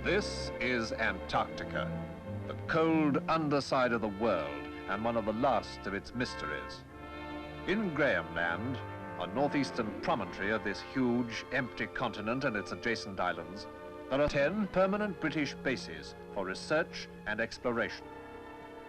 This is Antarctica, the cold underside of the world and one of the last of its mysteries. In Graham Land, a northeastern promontory of this huge, empty continent and its adjacent islands, there are 10 permanent British bases for research and exploration.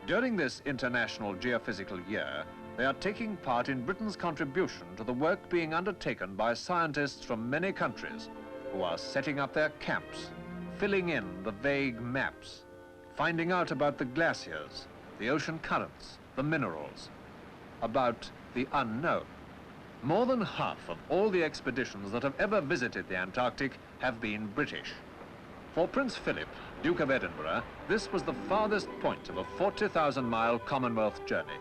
During this International Geophysical Year, they are taking part in Britain's contribution to the work being undertaken by scientists from many countries who are setting up their camps, filling in the vague maps, finding out about the glaciers, the ocean currents, the minerals, about the unknown. More than half of all the expeditions that have ever visited the Antarctic have been British. For Prince Philip, Duke of Edinburgh, this was the farthest point of a 40,000-mile Commonwealth journey,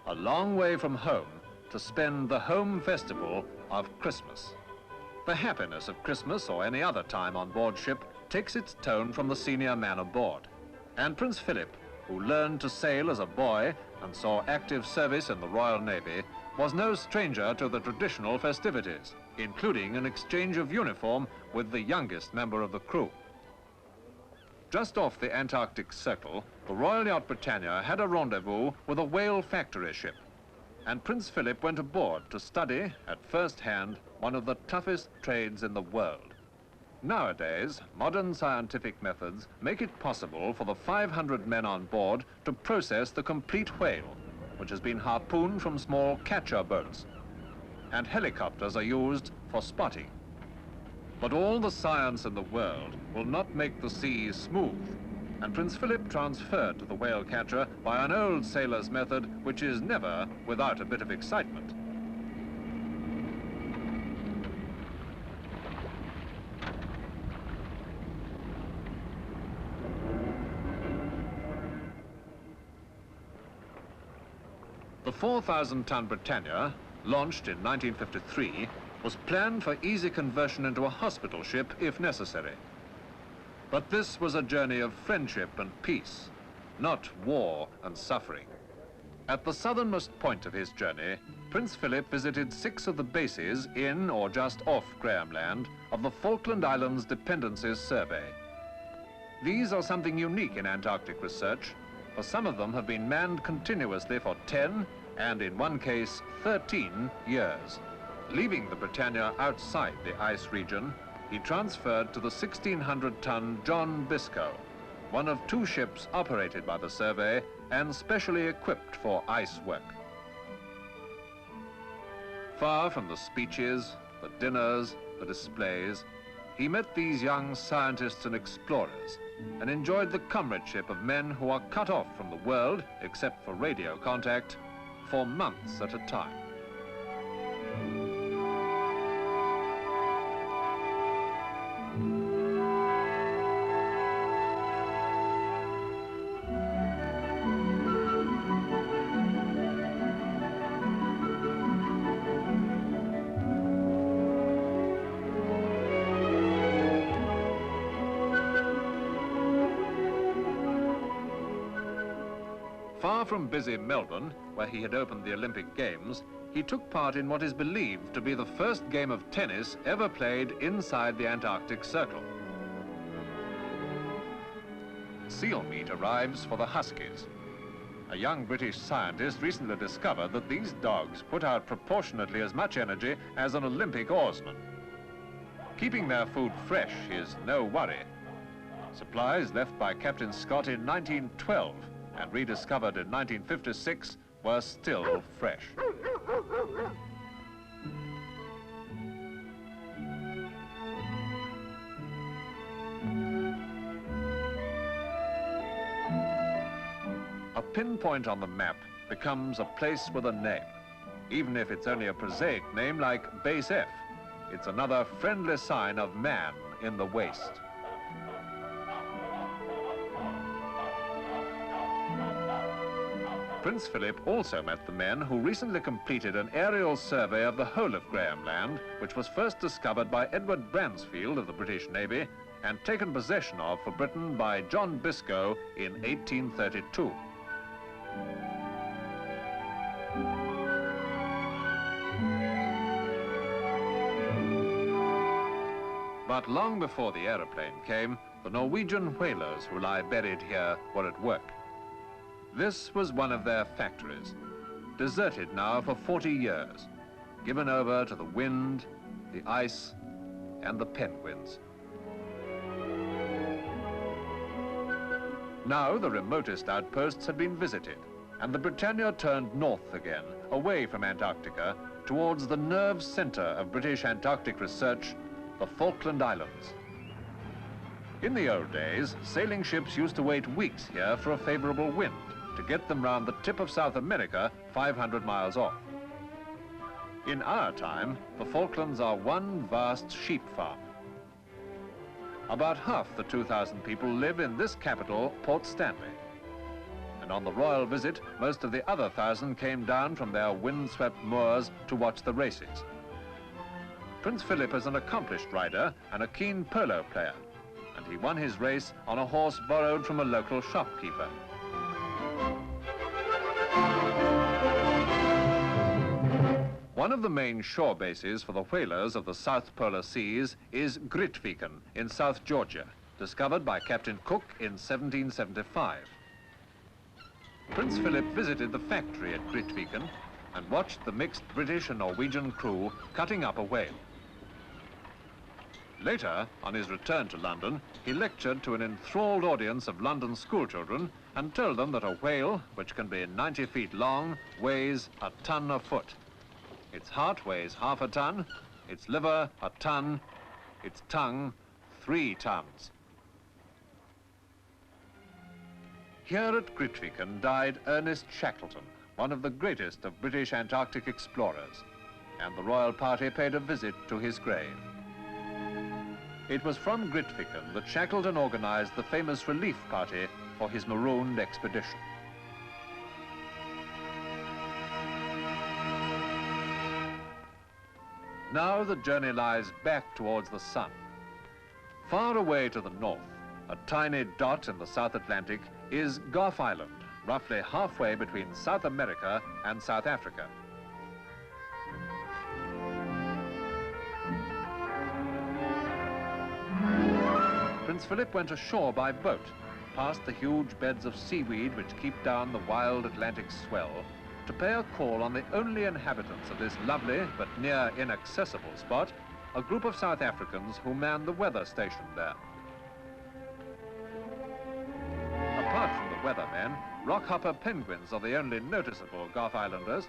a long way from home to spend the home festival of Christmas. The happiness of Christmas or any other time on board ship takes its tone from the senior man aboard. And Prince Philip, who learned to sail as a boy and saw active service in the Royal Navy, was no stranger to the traditional festivities, including an exchange of uniform with the youngest member of the crew. Just off the Antarctic Circle, the Royal Yacht Britannia had a rendezvous with a whale factory ship, and Prince Philip went aboard to study, at first hand, one of the toughest trades in the world. Nowadays, modern scientific methods make it possible for the 500 men on board to process the complete whale, which has been harpooned from small catcher boats, and helicopters are used for spotting. But all the science in the world will not make the seas smooth, and Prince Philip transferred to the whale catcher by an old sailor's method which is never without a bit of excitement. The 4,000-ton Britannia, launched in 1953, was planned for easy conversion into a hospital ship if necessary. But this was a journey of friendship and peace, not war and suffering. At the southernmost point of his journey, Prince Philip visited 6 of the bases in or just off Graham Land of the Falkland Islands Dependencies survey. These are something unique in Antarctic research, for some of them have been manned continuously for 10, and in one case, 13 years. Leaving the Britannia outside the ice region, he transferred to the 1,600-ton John Biscoe, one of 2 ships operated by the survey and specially equipped for ice work. Far from the speeches, the dinners, the displays, he met these young scientists and explorers and enjoyed the comradeship of men who are cut off from the world, except for radio contact, for months at a time. Far from busy Melbourne, where he had opened the Olympic Games, he took part in what is believed to be the first game of tennis ever played inside the Antarctic Circle. Seal meat arrives for the huskies. A young British scientist recently discovered that these dogs put out proportionately as much energy as an Olympic oarsman. Keeping their food fresh is no worry. Supplies left by Captain Scott in 1912 and rediscovered in 1956 were still fresh. A pinpoint on the map becomes a place with a name. Even if it's only a prosaic name like Base F, it's another friendly sign of man in the waste. Prince Philip also met the men who recently completed an aerial survey of the whole of Graham Land, which was first discovered by Edward Bransfield of the British Navy and taken possession of for Britain by John Biscoe in 1832. But long before the aeroplane came, the Norwegian whalers who lie buried here were at work. This was one of their factories, deserted now for 40 years, given over to the wind, the ice, and the penguins. Now the remotest outposts had been visited, and the Britannia turned north again, away from Antarctica, towards the nerve center of British Antarctic research, the Falkland Islands. In the old days, sailing ships used to wait weeks here for a favorable wind to get them round the tip of South America, 500 miles off. In our time, the Falklands are one vast sheep farm. About half the 2,000 people live in this capital, Port Stanley. And on the royal visit, most of the other 1,000 came down from their windswept moors to watch the races. Prince Philip is an accomplished rider and a keen polo player, and he won his race on a horse borrowed from a local shopkeeper. One of the main shore bases for the whalers of the South Polar Seas is Gritviken in South Georgia, discovered by Captain Cook in 1775. Prince Philip visited the factory at Gritviken and watched the mixed British and Norwegian crew cutting up a whale. Later, on his return to London, he lectured to an enthralled audience of London schoolchildren and told them that a whale, which can be 90 feet long, weighs a ton a foot. Its heart weighs half a ton, its liver a ton, its tongue 3 tons. Here at Gritviken died Ernest Shackleton, one of the greatest of British Antarctic explorers, and the royal party paid a visit to his grave. It was from Gritviken that Shackleton organized the famous relief party for his marooned expedition. Now the journey lies back towards the sun. Far away to the north, a tiny dot in the South Atlantic, is Gough Island, roughly halfway between South America and South Africa. Prince Philip went ashore by boat, past the huge beds of seaweed which keep down the wild Atlantic swell, to pay a call on the only inhabitants of this lovely but near inaccessible spot, a group of South Africans who man the weather station there. Apart from the weathermen, rockhopper penguins are the only noticeable Gough Islanders,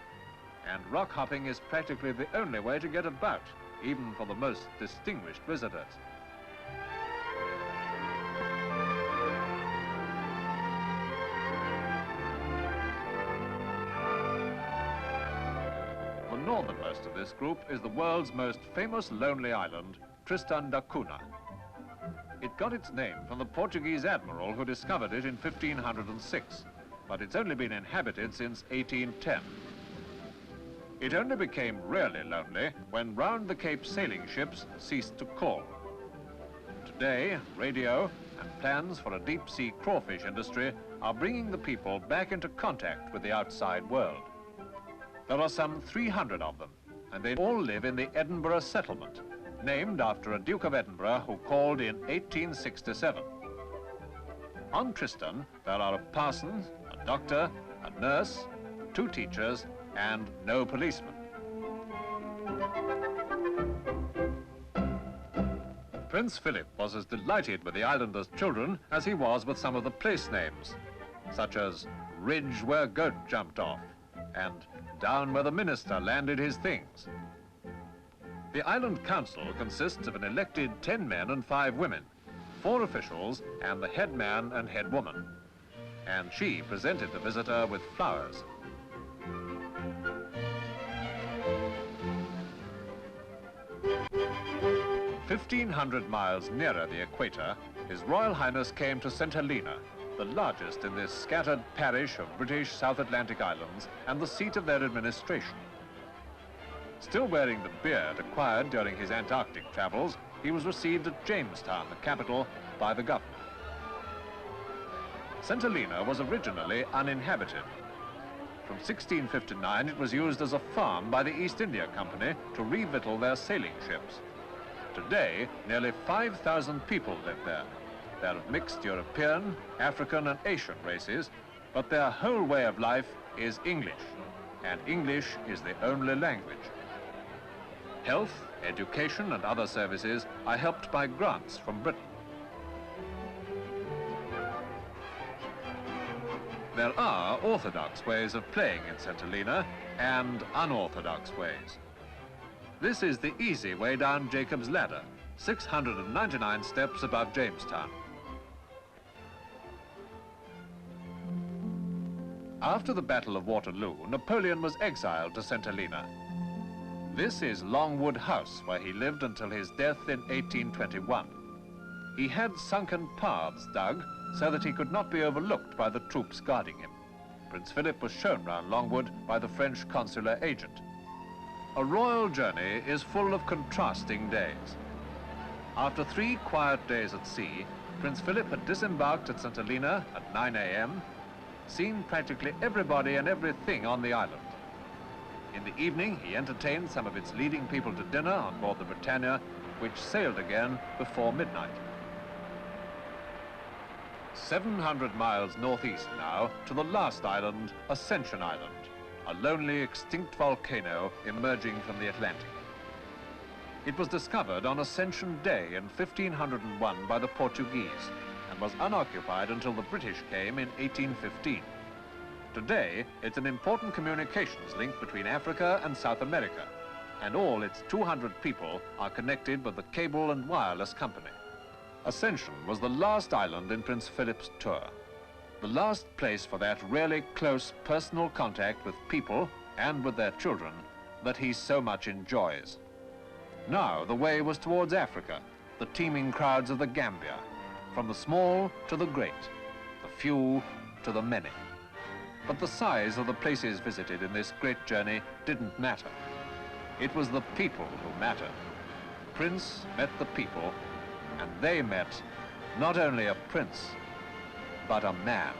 and rock hopping is practically the only way to get about, even for the most distinguished visitors. The northernmost of this group is the world's most famous lonely island, Tristan da Cunha. It got its name from the Portuguese admiral who discovered it in 1506, but it's only been inhabited since 1810. It only became really lonely when round the Cape sailing ships ceased to call. Today, radio and plans for a deep-sea crawfish industry are bringing the people back into contact with the outside world. There are some 300 of them, and they all live in the Edinburgh settlement, named after a Duke of Edinburgh who called in 1867. On Tristan, there are a parson, a doctor, a nurse, 2 teachers, and no policemen. Prince Philip was as delighted with the islanders' children as he was with some of the place names, such as Ridge where Goat jumped off, and Down where the minister landed his things. The island council consists of an elected 10 men and 5 women, 4 officials and the head man and head woman. And she presented the visitor with flowers. "1,500 miles nearer the equator, His Royal Highness came to St. Helena, the largest in this scattered parish of British South Atlantic Islands and the seat of their administration. Still wearing the beard acquired during his Antarctic travels, he was received at Jamestown, the capital, by the governor. St. Helena was originally uninhabited. From 1659, it was used as a farm by the East India Company to revictual their sailing ships. Today, nearly 5,000 people live there, They're of mixed European, African and Asian races, but their whole way of life is English, and English is the only language. Health, education and other services are helped by grants from Britain. There are orthodox ways of playing in St. Helena and unorthodox ways. This is the easy way down Jacob's Ladder, 699 steps above Jamestown. After the Battle of Waterloo, Napoleon was exiled to St. Helena. This is Longwood House, where he lived until his death in 1821. He had sunken paths dug so that he could not be overlooked by the troops guarding him. Prince Philip was shown round Longwood by the French consular agent. A royal journey is full of contrasting days. After 3 quiet days at sea, Prince Philip had disembarked at St. Helena at 9 a.m., seen practically everybody and everything on the island. In the evening, he entertained some of its leading people to dinner on board the Britannia, which sailed again before midnight. 700 miles northeast now to the last island, Ascension Island, a lonely extinct volcano emerging from the Atlantic. It was discovered on Ascension Day in 1501 by the Portuguese and was unoccupied until the British came in 1815. Today, it's an important communications link between Africa and South America, and all its 200 people are connected with the Cable and Wireless Company. Ascension was the last island in Prince Philip's tour, the last place for that really close personal contact with people and with their children that he so much enjoys. Now the way was towards Africa, the teeming crowds of the Gambia, from the small to the great, the few to the many. But the size of the places visited in this great journey didn't matter. It was the people who mattered. Prince met the people, and they met not only a prince, but a man.